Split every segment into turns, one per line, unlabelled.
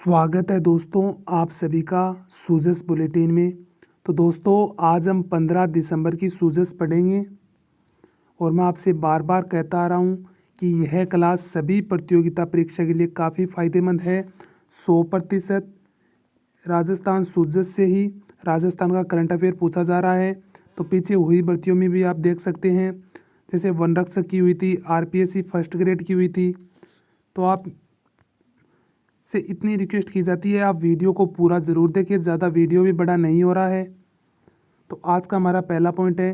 स्वागत है दोस्तों आप सभी का सूजस बुलेटिन में। तो दोस्तों आज हम 15 दिसंबर की सूजस पढ़ेंगे और मैं आपसे बार बार कहता आ रहा हूँ कि यह क्लास सभी प्रतियोगिता परीक्षा के लिए काफ़ी फ़ायदेमंद है। 100% राजस्थान सूजस से ही राजस्थान का करंट अफेयर पूछा जा रहा है। तो पीछे हुई भर्तियों में भी आप देख सकते हैं, जैसे वन रक्षक की हुई थी, आरपीएससी फर्स्ट ग्रेड की हुई थी। तो आप से इतनी रिक्वेस्ट की जाती है आप वीडियो को पूरा ज़रूर देखिए, ज़्यादा वीडियो भी बड़ा नहीं हो रहा है। तो आज का हमारा पहला पॉइंट है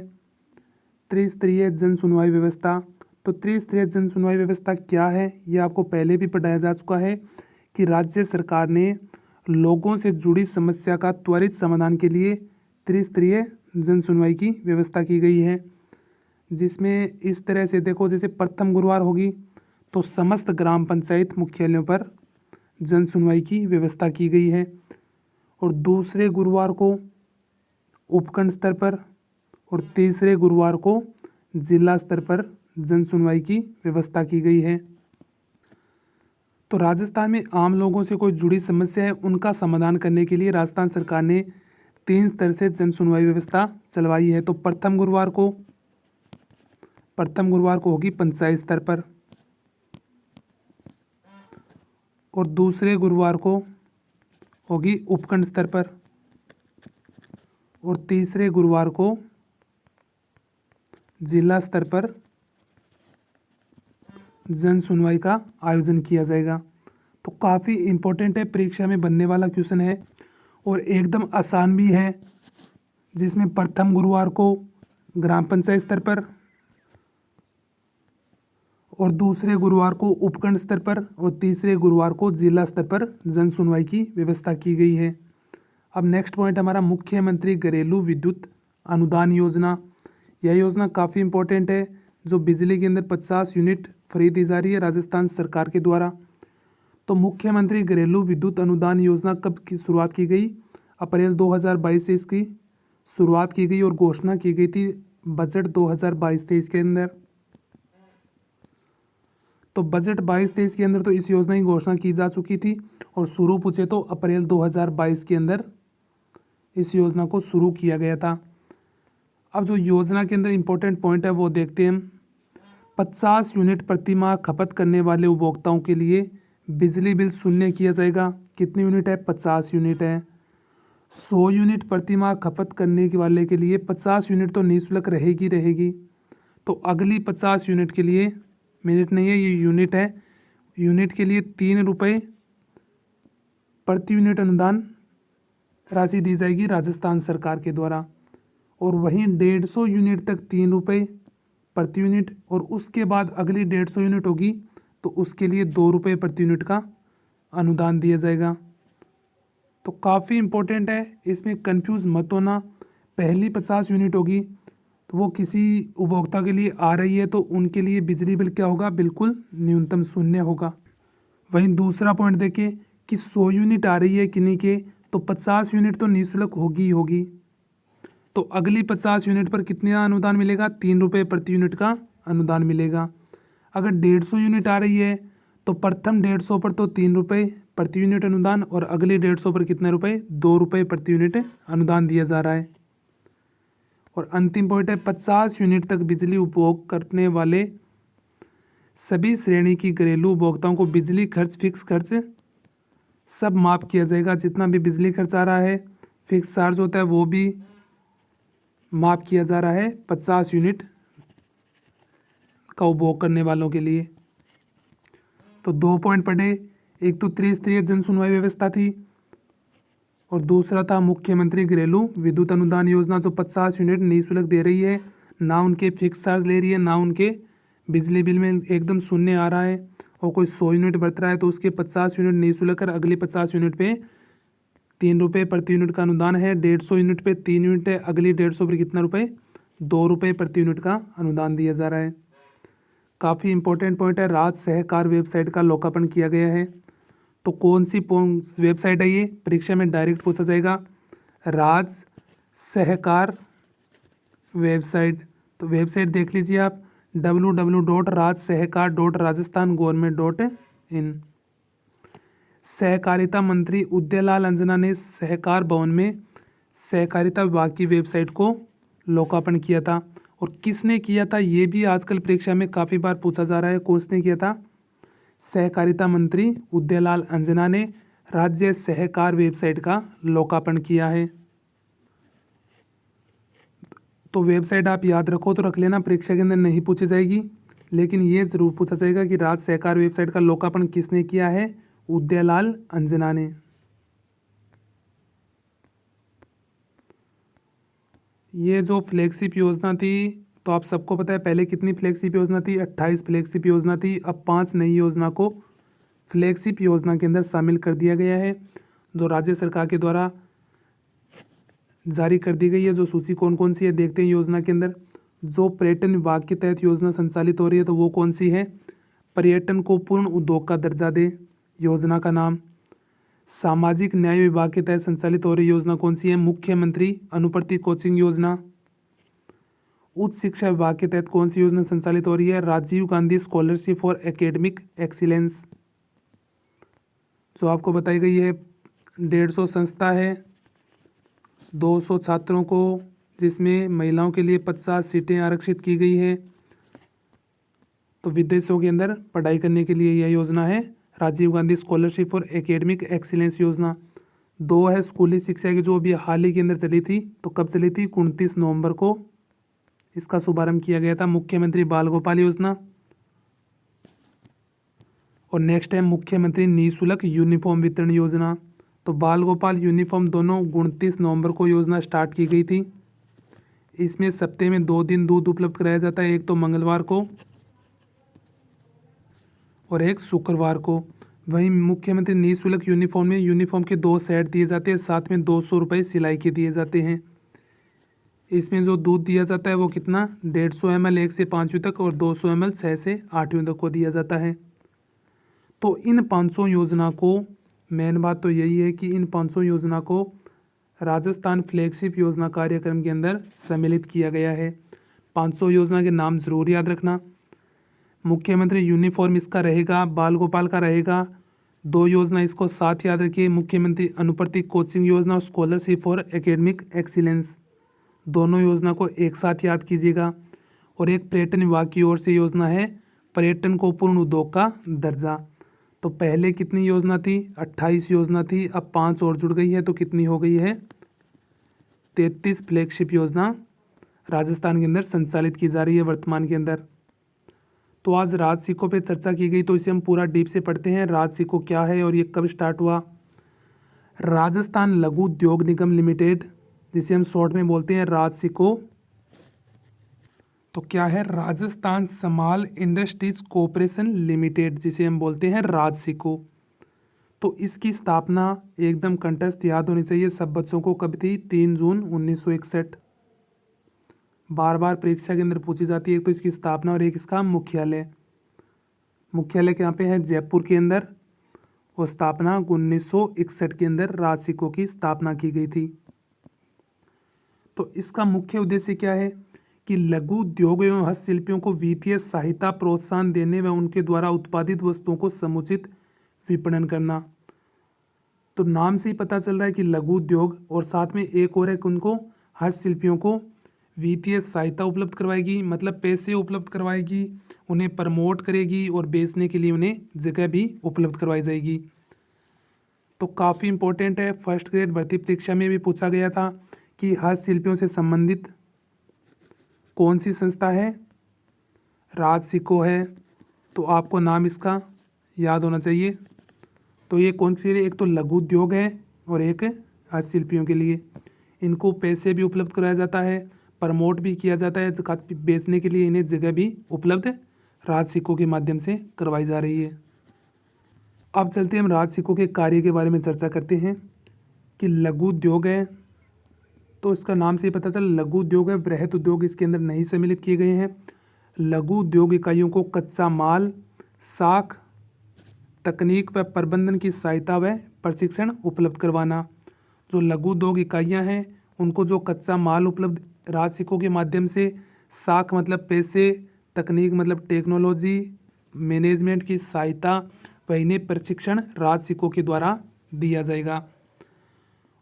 त्रिस्तरीय जन सुनवाई व्यवस्था। तो त्रिस्तरीय जन सुनवाई व्यवस्था क्या है, ये आपको पहले भी पढ़ाया जा चुका है कि राज्य सरकार ने लोगों से जुड़ी समस्या का त्वरित समाधान के लिए त्रिस्तरीय जन सुनवाई की व्यवस्था की गई है, जिसमें इस तरह से देखो, जैसे प्रथम गुरुवार होगी तो समस्त ग्राम पंचायत मुख्यालयों पर जन सुनवाई की व्यवस्था की गई है, और दूसरे गुरुवार को उपखंड स्तर पर और तीसरे गुरुवार को जिला स्तर पर जन सुनवाई की व्यवस्था की गई है। तो राजस्थान में आम लोगों से कोई जुड़ी समस्या है, उनका समाधान करने के लिए राजस्थान सरकार ने 3 स्तर से जन सुनवाई व्यवस्था चलवाई है। तो प्रथम गुरुवार को होगी पंचायत स्तर पर, और दूसरे गुरुवार को होगी उपखंड स्तर पर, और तीसरे गुरुवार को जिला स्तर पर जन सुनवाई का आयोजन किया जाएगा। तो काफ़ी इम्पोर्टेंट है, परीक्षा में बनने वाला क्वेश्चन है और एकदम आसान भी है, जिसमें प्रथम गुरुवार को ग्राम पंचायत स्तर पर और दूसरे गुरुवार को उपखंड स्तर पर और तीसरे गुरुवार को जिला स्तर पर जन सुनवाई की व्यवस्था की गई है। अब नेक्स्ट पॉइंट हमारा मुख्यमंत्री घरेलू विद्युत अनुदान योजना। यह योजना काफ़ी इम्पोर्टेंट है, जो बिजली के अंदर 50 यूनिट फ्री दी जा रही है राजस्थान सरकार के द्वारा। तो मुख्यमंत्री घरेलू विद्युत अनुदान योजना कब की शुरुआत की गई? अप्रैल 2022 से इसकी शुरुआत की गई और घोषणा की गई थी बजट 2022-23 के अंदर। तो बजट 22-23 के अंदर तो इस योजना की घोषणा की जा चुकी थी, और शुरू पूछे तो अप्रैल 2022 के अंदर इस योजना को शुरू किया गया था। अब जो योजना के अंदर इम्पोर्टेंट पॉइंट है वो देखते हैं हम। 50 यूनिट प्रति माह खपत करने वाले उपभोक्ताओं के लिए बिजली बिल शून्य किया जाएगा। कितनी यूनिट है? 50 यूनिट है। 100 यूनिट प्रति माह खपत करने के वाले के लिए 50 यूनिट तो निःशुल्क रहेगी। तो अगली 50 यूनिट के लिए, मिनट नहीं है ये यूनिट है, यूनिट के लिए 3 रुपये प्रति यूनिट अनुदान राशि दी जाएगी राजस्थान सरकार के द्वारा। और वहीं 150 यूनिट तक 3 रुपये प्रति यूनिट, और उसके बाद अगली 150 यूनिट होगी तो उसके लिए 2 रुपये प्रति यूनिट का अनुदान दिया जाएगा। तो काफ़ी इम्पोर्टेंट है, इसमें कंफ्यूज मत होना। पहली 50 यूनिट होगी तो वो किसी उपभोक्ता के लिए आ रही है तो उनके लिए बिजली बिल क्या होगा? बिल्कुल न्यूनतम शून्य होगा। वहीं दूसरा पॉइंट देखिए कि 100 यूनिट आ रही है किन्हीं के, तो 50 यूनिट तो निःशुल्क होगी। तो अगली 50 यूनिट पर कितना अनुदान मिलेगा? 3 रुपये प्रति यूनिट का अनुदान मिलेगा। अगर 150 यूनिट आ रही है तो प्रथम 150 पर तो 3 रुपये प्रति यूनिट अनुदान, और अगले 150 पर कितने रुपये? 2 रुपये प्रति यूनिट अनुदान दिया जा रहा है। और अंतिम पॉइंट है 50 यूनिट तक बिजली उपभोग करने वाले सभी श्रेणी की घरेलू उपभोक्ताओं को बिजली खर्च, फिक्स खर्च सब माफ़ किया जाएगा। जितना भी बिजली खर्च आ रहा है, फिक्स चार्ज होता है, वो भी माफ़ किया जा रहा है 50 यूनिट का उपभोग करने वालों के लिए। तो 2 पॉइंट पढ़े, एक तो त्रिस्तरीय जन सुनवाई व्यवस्था थी और दूसरा था मुख्यमंत्री घरेलू विद्युत अनुदान योजना, जो 50 यूनिट निःशुल्क दे रही है, ना उनके फिक्स चार्ज ले रही है, ना उनके बिजली बिल में एकदम शून्य आ रहा है। और कोई 100 यूनिट बरत रहा है तो उसके 50 यूनिट निःशुल्क कर अगली 50 यूनिट पे 3 रुपये प्रति यूनिट का अनुदान है। 150 यूनिट पे 3 यूनिट है, अगली 150 पर कितना रुपये? 2 रुपये प्रति यूनिट का अनुदान दिया जा रहा है। काफ़ी इंपॉर्टेंट पॉइंट है। राज्य सहकार वेबसाइट का लोकार्पण किया गया है। तो कौन सी वेबसाइट है ये? परीक्षा में डायरेक्ट पूछा जाएगा। राज्य सहकार वेबसाइट। तो वेबसाइट देख लीजिए आप, www.rajsehkar.rajasthan.government.in। सहकारिता मंत्री उदयलाल अंजना ने सहकार भवन में सहकारिता विभाग की वेबसाइट को लोकार्पण किया था। और किसने किया था ये भी आजकल परीक्षा में काफ़ी बार पूछा जा रहा है, किसने किया था। सहकारिता मंत्री उदयलाल अंजना ने राज्य सहकार वेबसाइट का लोकार्पण किया है। तो वेबसाइट आप याद रखो तो रख लेना, परीक्षा के अंदर नहीं पूछी जाएगी, लेकिन ये जरूर पूछा जाएगा कि राज्य सहकार वेबसाइट का लोकार्पण किसने किया है, उदयलाल अंजना ने। ये जो फ्लैगशिप योजना थी, तो आप सबको पता है पहले कितनी फ्लैगशिप योजना थी, 28 फ्लैगशिप योजना थी। अब 5 नई योजना को फ्लैगशिप योजना के अंदर शामिल कर दिया गया है, जो राज्य सरकार के द्वारा जारी कर दी गई है। जो सूची कौन कौन सी है देखते हैं योजना के अंदर। जो पर्यटन विभाग के तहत योजना संचालित हो रही है तो वो कौन सी है, पर्यटन को पूर्ण उद्योग का दर्जा दे योजना का नाम। सामाजिक न्याय विभाग के तहत संचालित हो रही योजना कौन सी है, मुख्यमंत्री अनुप्रति कोचिंग योजना। उच्च शिक्षा विभाग के तहत कौन सी योजना संचालित हो रही है, Rajiv Gandhi scholarship for academic excellence, जो आपको बताई गई है। 150 संस्था है, 200 छात्रों को, जिसमें महिलाओं के लिए 50 सीटें आरक्षित की गई है। तो विदेशों के अंदर पढ़ाई करने के लिए यह योजना है, Rajiv Gandhi scholarship for academic excellence योजना। 2 है स्कूली शिक्षा की, जो अभी हाल ही के अंदर चली थी। तो कब चली थी, 29 नवंबर को इसका शुभारंभ किया गया था, मुख्यमंत्री बाल गोपाल योजना। और नेक्स्ट है मुख्यमंत्री निःशुल्क यूनिफॉर्म वितरण योजना। तो बाल गोपाल यूनिफॉर्म दोनों 29 नवंबर को योजना स्टार्ट की गई थी। इसमें सप्ताह में 2 दिन दूध उपलब्ध कराया जाता है, एक तो मंगलवार को और एक शुक्रवार को। वहीं मुख्यमंत्री निःशुल्क यूनिफॉर्म में यूनिफॉर्म के 2 सेट दिए जाते हैं, साथ में 200 रुपये सिलाई के दिए जाते हैं। इसमें जो दूध दिया जाता है वो कितना, 150 ml 1 से 5वीं तक और 200 ml 6 से 8वीं तक को दिया जाता है। तो इन 500 योजना को, मेन बात तो यही है कि इन 500 योजना को राजस्थान फ्लैगशिप योजना कार्यक्रम के अंदर सम्मिलित किया गया है। 500 योजना के नाम जरूर याद रखना। मुख्यमंत्री यूनिफॉर्म इसका रहेगा, बाल गोपाल का रहेगा। 2 योजना इसको साथ याद रखिए, मुख्यमंत्री अनुप्रति कोचिंग योजना और स्कॉलरशिप फॉर एकेडमिक एक्सीलेंस, दोनों योजना को एक साथ याद कीजिएगा। और एक पर्यटन विभाग की ओर से योजना है, पर्यटन को पूर्ण उद्योग का दर्जा। तो पहले कितनी योजना थी, 28 योजना थी, अब 5 और जुड़ गई है, तो कितनी हो गई है, 33 फ्लैगशिप योजना राजस्थान के अंदर संचालित की जा रही है वर्तमान के अंदर। तो आज राज सिक्कों पे चर्चा की गई, तो इसे हम पूरा डीप से पढ़ते हैं। राज सिक्को क्या है और ये कब स्टार्ट हुआ। राजस्थान लघु उद्योग निगम लिमिटेड, जिसे हम शॉर्ट में बोलते हैं राज सिक्को, तो क्या है, Rajasthan small industries corporation limited, जिसे हम बोलते हैं राज सिक्को। तो इसकी स्थापना एकदम कंठस्थ याद होनी चाहिए सब बच्चों को, कब थी, 3 जून 1961। बार बार परीक्षा के अंदर पूछी जाती है, एक तो इसकी स्थापना और एक इसका मुख्यालय। मुख्यालय कहाँ पे है, जयपुर के अंदर, और स्थापना 1961 के अंदर राज सिक्को की स्थापना की गई थी। तो इसका मुख्य उद्देश्य क्या है कि लघु उद्योग एवं हस्तशिल्पियों को वित्तीय सहायता प्रोत्साहन देने व उनके द्वारा उत्पादित वस्तुओं को समुचित विपणन करना। तो नाम से ही पता चल रहा है कि लघु उद्योग, और साथ में एक और है कि उनको हस्तशिल्पियों को वित्तीय सहायता उपलब्ध करवाएगी, मतलब पैसे उपलब्ध करवाएगी, उन्हें प्रमोट करेगी और बेचने के लिए उन्हें जगह भी उपलब्ध करवाई जाएगी। तो काफ़ी इंपॉर्टेंट है, फर्स्ट ग्रेड भर्ती परीक्षा में भी पूछा गया था कि हस्तशिल्पियों से संबंधित कौन सी संस्था है, राज सिक्को है। तो आपको नाम इसका याद होना चाहिए। तो ये कौन सी है, एक तो लघु उद्योग है और एक हस्तशिल्पियों के लिए। इनको पैसे भी उपलब्ध कराया जाता है, प्रमोट भी किया जाता है, बेचने के लिए इन्हें जगह भी उपलब्ध राज सिक्को के माध्यम से करवाई जा रही है। अब चलते हैं हम राज सिक्को के कार्य के बारे में चर्चा करते हैं कि लघु उद्योग है, तो इसका नाम से ही पता चला लघु उद्योग है, वृहत उद्योग इसके अंदर नहीं सम्मिलित किए गए हैं। लघु उद्योग इकाइयों को कच्चा माल, साख, तकनीक व प्रबंधन की सहायता व प्रशिक्षण उपलब्ध करवाना। जो लघु उद्योग इकाइयां हैं उनको जो कच्चा माल उपलब्ध राज सिक्को के माध्यम से, साख मतलब पैसे, तकनीक मतलब टेक्नोलॉजी, मैनेजमेंट की सहायता, वह इन्हें प्रशिक्षण राज्य शिक्षकों के द्वारा दिया जाएगा।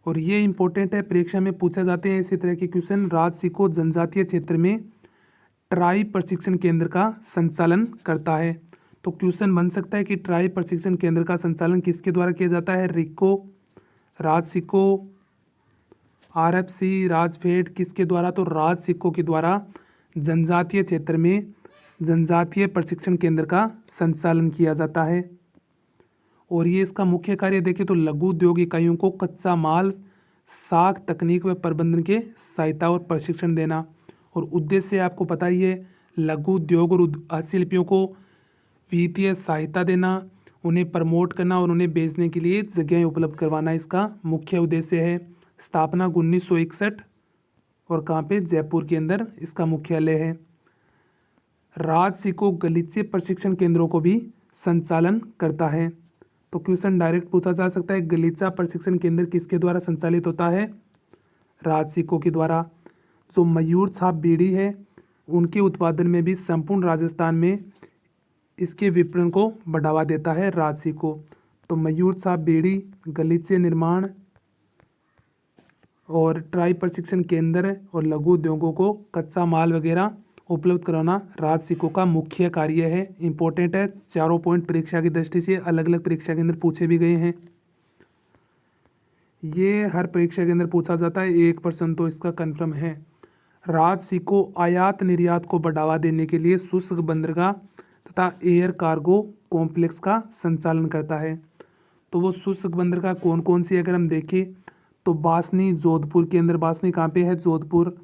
और ये इंपॉर्टेंट है, परीक्षा में पूछे जाते हैं इसी तरह के क्वेश्चन। राज्य शिक्षक जनजातीय क्षेत्र में ट्राई प्रशिक्षण केंद्र का संचालन करता है। तो क्वेश्चन बन सकता है कि ट्राई प्रशिक्षण केंद्र का संचालन किसके द्वारा किया जाता है? रिको, राज्य शिक्षक, आरएफसी, राजफेड, किसके द्वारा? तो राज्य शिक्षकों के द्वारा जनजातीय क्षेत्र में जनजातीय प्रशिक्षण केंद्र का संचालन किया जाता है। और ये इसका मुख्य कार्य देखें तो लघु उद्योग इकाइयों को कच्चा माल, साख तकनीक व प्रबंधन के सहायता और प्रशिक्षण देना। और उद्देश्य आपको पता ही है, लघु उद्योग और हस्तशिल्पियों को वित्तीय सहायता देना, उन्हें प्रमोट करना और उन्हें बेचने के लिए जगहें उपलब्ध करवाना इसका मुख्य उद्देश्य है। स्थापना 1961 और कहाँ पे? जयपुर के अंदर इसका मुख्यालय है। राज्य शिक्षक गलीचे प्रशिक्षण केंद्रों को भी संचालन करता है। तो क्वेश्चन डायरेक्ट पूछा जा सकता है, गलीचा प्रशिक्षण केंद्र किसके द्वारा संचालित होता है? राज्य शिक्षकों के द्वारा। जो मयूर छाप बीड़ी है उनके उत्पादन में भी संपूर्ण राजस्थान में इसके विपणन को बढ़ावा देता है राज्य शिक्षक। तो मयूर छाप बीड़ी, गलीचे निर्माण और ट्राई प्रशिक्षण केंद्र और लघु उद्योगों को कच्चा माल वगैरह उपलब्ध कराना राज्य शिक्षकों का मुख्य कार्य है। इंपॉर्टेंट है, चारों पॉइंट परीक्षा की दृष्टि से अलग अलग परीक्षा के अंदर पूछे भी गए हैं। ये हर परीक्षा के अंदर पूछा जाता है, 1% तो इसका कन्फर्म है। राज्य शिक्षक आयात निर्यात को बढ़ावा देने के लिए शुष्क बंदरगाह तथा एयर कार्गो कॉम्प्लेक्स का संचालन करता है। तो वो शुष्क बंदरगाह कौन कौन सी अगर हम देखें तो बासनी जोधपुर के अंदर, बासनी कहाँ पे है? जोधपुर,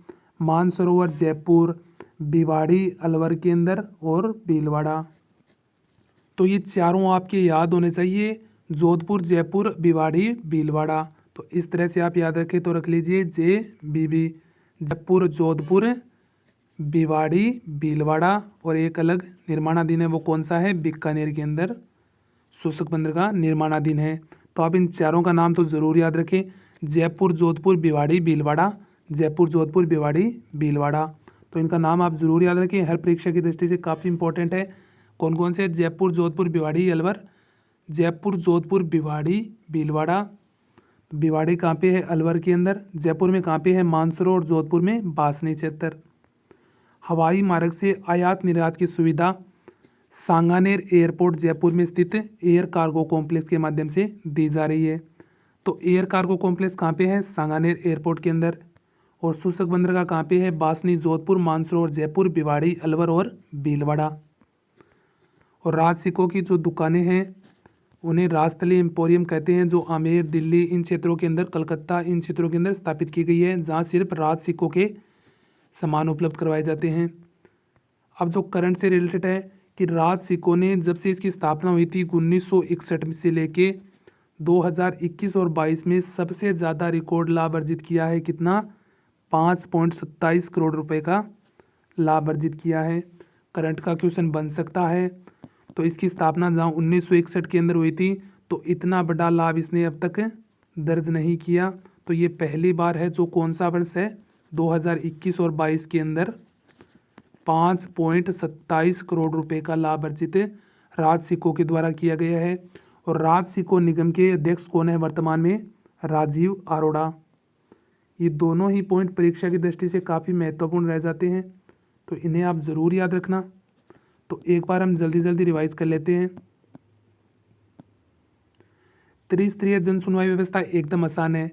मानसरोवर जयपुर, भिवाड़ी अलवर के अंदर और भीलवाड़ा। तो ये चारों आपके याद होने चाहिए, जोधपुर, जयपुर, भिवाड़ी, भीलवाड़ा। तो इस तरह से आप याद रखें तो रख लीजिए JBB, जयपुर, जोधपुर, भिवाड़ी, भीलवाड़ा। और एक अलग निर्माणाधीन है, वो कौन सा है? बीकानेर के अंदर शुष्क बंदरगाह निर्माणाधीन है। तो आप इन चारों का नाम तो ज़रूर याद रखें, जयपुर, जोधपुर, भिवाड़ी, भीलवाड़ा, जयपुर, जोधपुर, भिवाड़ी, भीलवाड़ा। तो इनका नाम आप ज़रूर याद रखें, हर परीक्षा की दृष्टि से काफ़ी इंपॉर्टेंट है। कौन कौन से? जयपुर, जोधपुर, भिवाड़ी, अलवर, जयपुर, जोधपुर, भिवाड़ी, भीलवाड़ा। भिवाड़ी कहाँ पे है? अलवर के अंदर। जयपुर में कहाँ पे है? मानसरोवर और जोधपुर में बासनी क्षेत्र। हवाई मार्ग से आयात निर्यात की सुविधा सांगानेर एयरपोर्ट जयपुर में स्थित एयर कार्गो कॉम्प्लेक्स के माध्यम से दी जा रही है। तो एयर कार्गो कॉम्प्लेक्स कहाँ पे है? सांगानेर एयरपोर्ट के अंदर। और शुष्क बंदरगाह कहाँ पे है? बासनी, जोधपुर, मानसरोवर, जयपुर, भिवाड़ी, अलवर और भीलवाड़ा। और राज्य शिक्षकों की जो दुकानें हैं उन्हें राजस्थली एम्पोरियम कहते हैं, जो आमेर, दिल्ली, इन क्षेत्रों के अंदर, कलकत्ता, इन क्षेत्रों के अंदर स्थापित की गई है, जहाँ सिर्फ राज्य शिक्षकों के सामान उपलब्ध करवाए जाते हैं। अब जो करंट से रिलेटेड है कि राज्य शिक्षकों ने जब से इसकी स्थापना हुई थी 1961 से लेके 2021 और 22 में सबसे ज़्यादा रिकॉर्ड लाभ अर्जित किया है। कितना? 5.27 करोड़ रुपए का लाभ अर्जित किया है। करंट का क्वेश्चन बन सकता है। तो इसकी स्थापना जहाँ 1961 के अंदर हुई थी तो इतना बड़ा लाभ इसने अब तक दर्ज नहीं किया। तो ये पहली बार है। जो कौन सा वर्ष है? 2021 और 22 के अंदर 5.27 करोड़ रुपए का लाभ अर्जित राज्य शिक्षकों के द्वारा किया गया है। और राज्य शिक्षक निगम के अध्यक्ष कौन है वर्तमान में? राजीव अरोड़ा। ये दोनों ही पॉइंट परीक्षा की दृष्टि से काफ़ी महत्वपूर्ण रह जाते हैं, तो इन्हें आप ज़रूर याद रखना। तो एक बार हम जल्दी जल्दी रिवाइज कर लेते हैं। त्रिस्तरीय जन सुनवाई व्यवस्था एकदम आसान है,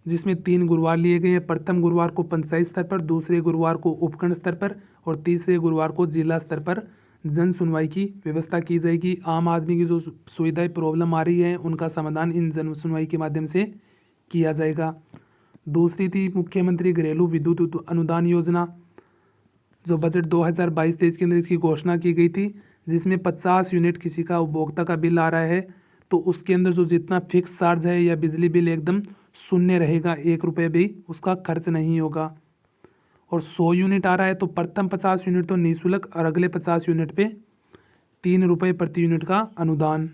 जिसमें 3 गुरुवार लिए गए हैं। प्रथम गुरुवार को पंचायत स्तर पर, दूसरे गुरुवार को उपखंड स्तर पर और तीसरे गुरुवार को जिला स्तर पर जन सुनवाई की व्यवस्था की जाएगी। आम आदमी की जो सुविधाएं प्रॉब्लम आ रही है उनका समाधान इन जन सुनवाई के माध्यम से किया जाएगा। दूसरी थी मुख्यमंत्री घरेलू विद्युत अनुदान योजना, जो बजट 2022-23 के अंदर इसकी घोषणा की गई थी, जिसमें 50 यूनिट किसी का उपभोक्ता का बिल आ रहा है तो उसके अंदर जो जितना फिक्स चार्ज है या बिजली बिल एकदम शून्य रहेगा, 1 रुपये भी उसका खर्च नहीं होगा। और 100 यूनिट आ रहा है तो प्रथम 50 यूनिट तो निःशुल्क और अगले 50 यूनिट पे 3 रुपये प्रति यूनिट का अनुदान।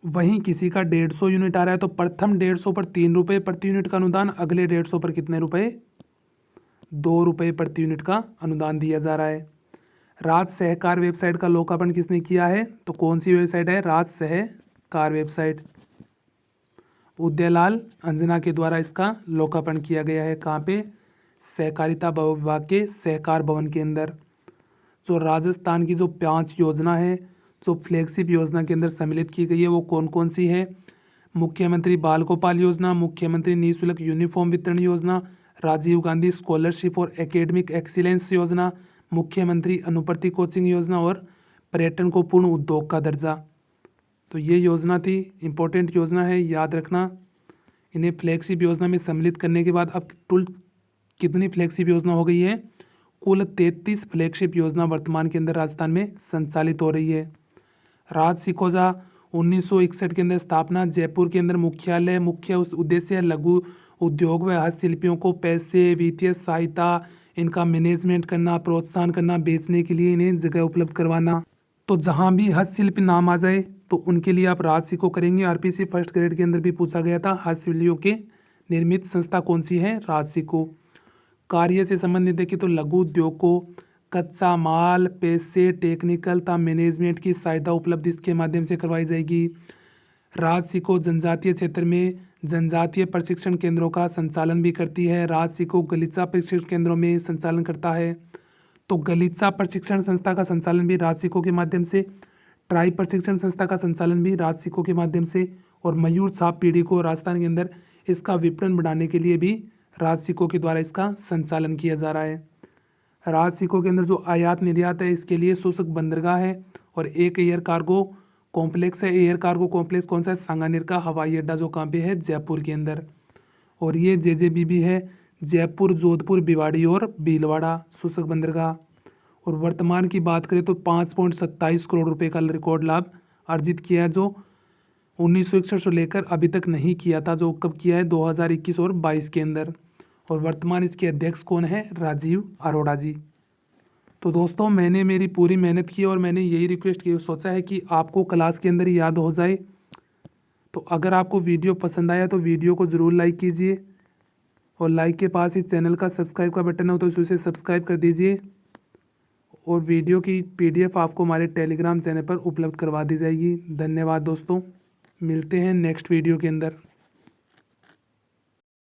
वहीं किसी का 150 यूनिट आ रहा है तो प्रथम 150 पर 3 रुपये प्रति यूनिट का अनुदान, अगले 150 पर कितने रुपये? 2 रुपये प्रति यूनिट का अनुदान दिया जा रहा है। राज्य सहकार वेबसाइट का लोकार्पण किसने किया है? तो कौन सी वेबसाइट है? राज्य सहकार वेबसाइट। उदयलाल अंजना के द्वारा इसका लोकार्पण किया गया है। कहाँ पे? सहकारिता विभाग के सहकार भवन के अंदर। जो राजस्थान की जो 5 योजना है जो फ्लैगशिप योजना के अंदर सम्मिलित की गई है वो कौन कौन सी है? मुख्यमंत्री बाल गोपाल योजना, मुख्यमंत्री निःशुल्क यूनिफॉर्म वितरण योजना, राजीव गांधी स्कॉलरशिप और एकेडमिक एक्सीलेंस योजना, मुख्यमंत्री अनुप्रति कोचिंग योजना और पर्यटन को पूर्ण उद्योग का दर्जा। तो ये योजना थी, इम्पोर्टेंट योजना है, याद रखना। इन्हें फ्लैगशिप योजना में सम्मिलित करने के बाद अब कुल कितनी फ्लैगशिप योजना हो गई है? कुल 33 फ्लैगशिप योजना वर्तमान के अंदर राजस्थान में संचालित हो रही है। राज सिकोजा 1961 के अंदर स्थापना, जयपुर के अंदर मुख्यालय। मुख्य उद्देश्य लघु उद्योग व हस्तशिल्पियों को पैसे, वित्तीय सहायता, इनका मैनेजमेंट करना, प्रोत्साहन करना, बेचने के लिए इन्हें जगह उपलब्ध करवाना। तो जहाँ भी हस्तशिल्प नाम आ जाए तो उनके लिए आप राज सिको करेंगे। आरपीसी फर्स्ट ग्रेड के अंदर भी पूछा गया था, हस्तशिल्पियों के निर्मित संस्था कौन सी है? राज सिको। कार्य से संबंधित देखिए तो लघु उद्योग को कच्चा माल, पैसे, टेक्निकल तथा मैनेजमेंट की सहायता उपलब्ध इसके माध्यम से करवाई जाएगी। राज सिको जनजातीय क्षेत्र में जनजातीय प्रशिक्षण केंद्रों का संचालन भी करती है। राज सिको गलीचा प्रशिक्षण केंद्रों में संचालन करता है। तो गलीचा प्रशिक्षण संस्था का संचालन भी राज सिको के माध्यम से, ट्राई प्रशिक्षण संस्था का संचालन भी राज सिको के माध्यम से, और मयूर छाप पीढ़ी को राजस्थान के अंदर इसका विपणन बढ़ाने के लिए भी राज सिको के द्वारा इसका संचालन किया जा रहा है। राज सिको के अंदर जो आयात निर्यात है इसके लिए शुष्क बंदरगाह है और एक एयर कार्गो कॉम्प्लेक्स है। एयर कार्गो कॉम्प्लेक्स कौन सा है? सांगानेर का हवाई अड्डा, जो कहाँ पे है? जयपुर के अंदर। और ये जेजेबीबी है, जयपुर, जोधपुर, भिवाड़ी और भीलवाड़ा शुष्क बंदरगाह। और वर्तमान की बात करें तो 5.27 करोड़ रुपए का रिकॉर्ड लाभ अर्जित किया है, जो 1961 से लेकर अभी तक नहीं किया था, जो कब किया है? 2021 और 22 के अंदर। और वर्तमान इसके अध्यक्ष कौन है? राजीव अरोड़ा जी। तो दोस्तों मैंने मेरी पूरी मेहनत की और मैंने यही रिक्वेस्ट की, सोचा है कि आपको क्लास के अंदर ही याद हो जाए। तो अगर आपको वीडियो पसंद आया तो वीडियो को ज़रूर लाइक कीजिए, और लाइक के पास इस चैनल का सब्सक्राइब का बटन हो तो उसे सब्सक्राइब कर दीजिए। और वीडियो की PDF आपको हमारे टेलीग्राम चैनल पर उपलब्ध करवा दी जाएगी। धन्यवाद दोस्तों, मिलते हैं नेक्स्ट वीडियो के अंदर।